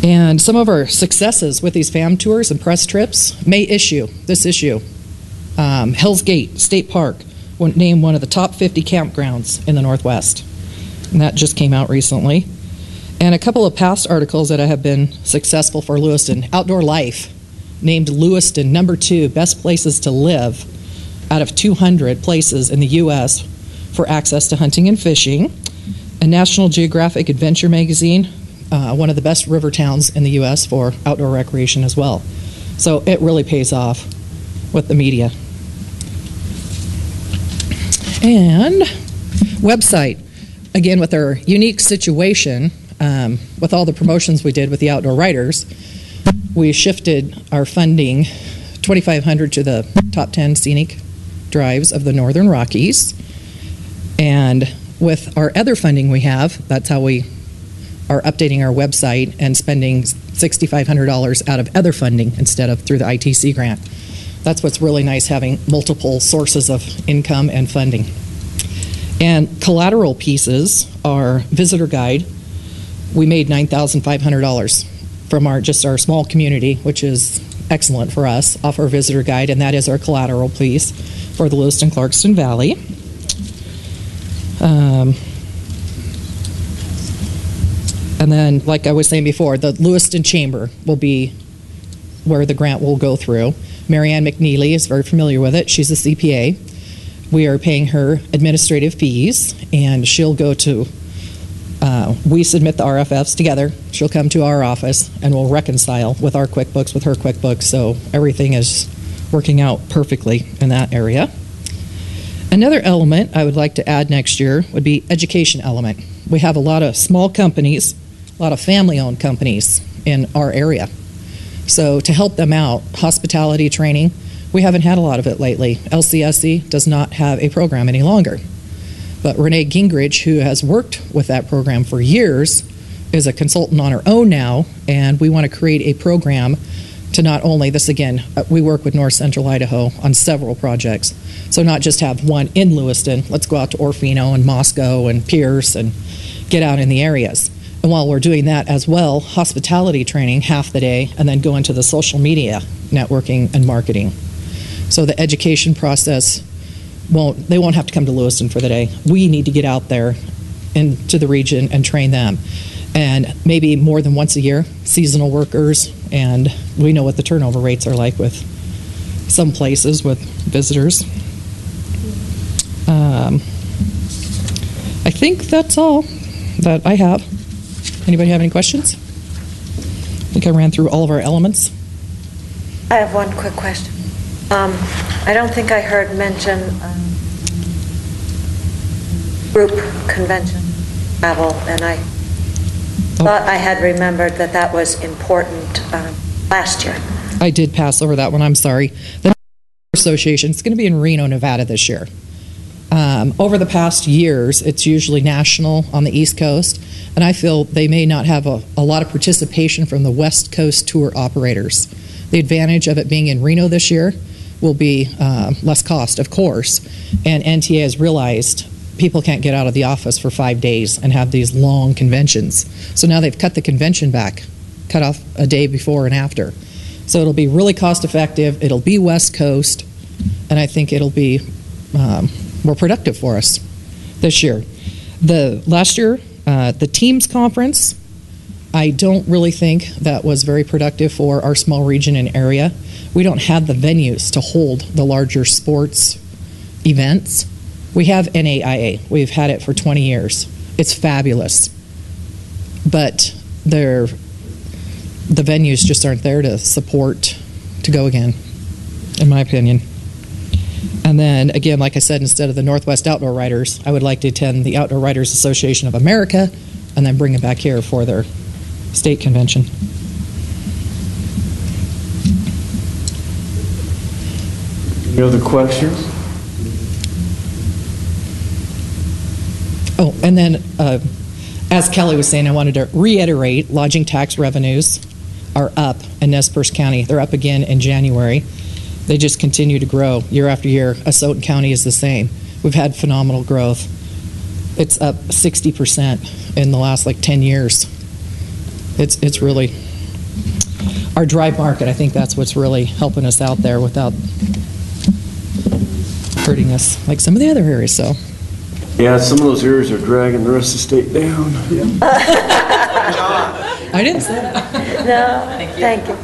And some of our successes with these fam tours and press trips may issue. Hell's Gate State Park named one of the top 50 campgrounds in the Northwest. And that just came out recently. And a couple of past articles that have been successful for Lewiston. Outdoor Life named Lewiston #2 best places to live out of 200 places in the U.S. for access to hunting and fishing. And National Geographic Adventure magazine, one of the best river towns in the U.S. for outdoor recreation as well. So it really pays off with the media. And website, again, with our unique situation, with all the promotions we did with the outdoor writers, we shifted our funding $2,500 to the top 10 scenic drives of the Northern Rockies. And with our other funding we have, that's how we are updating our website and spending $6,500 out of other funding instead of through the ITC grant. That's what's really nice, having multiple sources of income and funding. And collateral pieces, our visitor guide, we made $9,500 from our small community, which is excellent for us, off our visitor guide, and that is our collateral piece for the Lewiston-Clarkston Valley. And then, like I was saying before, the Lewiston Chamber will be where the grant will go through. Marianne McNeely is very familiar with it. She's a CPA. We are paying her administrative fees, and she'll go to, we submit the RFFs together. She'll come to our office, and we'll reconcile with our QuickBooks, with her QuickBooks, so everything is working out perfectly in that area. Another element I would like to add next year would be education element. We have a lot of small companies, a lot of family-owned companies in our area. So to help them out, hospitality training, we haven't had a lot of it lately. LCSC does not have a program any longer. But Renee Gingrich, who has worked with that program for years, is a consultant on her own now, and we want to create a program to not only, this again, we work with North Central Idaho on several projects. So not just have one in Lewiston, let's go out to Orfino and Moscow and Pierce and get out in the areas. And while we're doing that as well, hospitality training half the day, and then go into the social media networking and marketing. So the education process they won't have to come to Lewiston for the day. We need to get out there into the region and train them. And maybe more than once a year, seasonal workers, and we know what the turnover rates are like with some places with visitors. I think that's all that I have. Anybody have any questions? I think I ran through all of our elements. I have one quick question. I don't think I heard mention group convention travel, and I thought I had remembered that was important last year. I did pass over that one, I'm sorry. The Association, it's going to be in Reno, Nevada this year. Over the past years, it's usually national on the East Coast, and I feel they may not have a lot of participation from the West Coast tour operators. The advantage of it being in Reno this year will be less cost, of course, and NTA has realized people can't get out of the office for 5 days and have these long conventions. So now they've cut the convention back, cut off a day before and after. So it'll be really cost effective, it'll be West Coast, and I think it'll be more productive for us this year. Last year, the Teams Conference, I don't really think that was very productive for our small region and area. We don't have the venues to hold the larger sports events. We have NAIA. We've had it for 20 years. It's fabulous. But the venues just aren't there to support to go again, in my opinion. And then, again, like I said, instead of the Northwest Outdoor Writers, I would like to attend the Outdoor Writers Association of America and then bring it back here for their state convention. Any other questions? Oh, and then, as Kelly was saying, I wanted to reiterate, lodging tax revenues are up in Nez Perce County. They're up again in January. They just continue to grow year after year. Asotin County is the same. We've had phenomenal growth. It's up 60% in the last 10 years. It's really our drive market. I think that's what's really helping us out there without hurting us like some of the other areas. So. Yeah, some of those areas are dragging the rest of the state down. I didn't say that. No, thank you.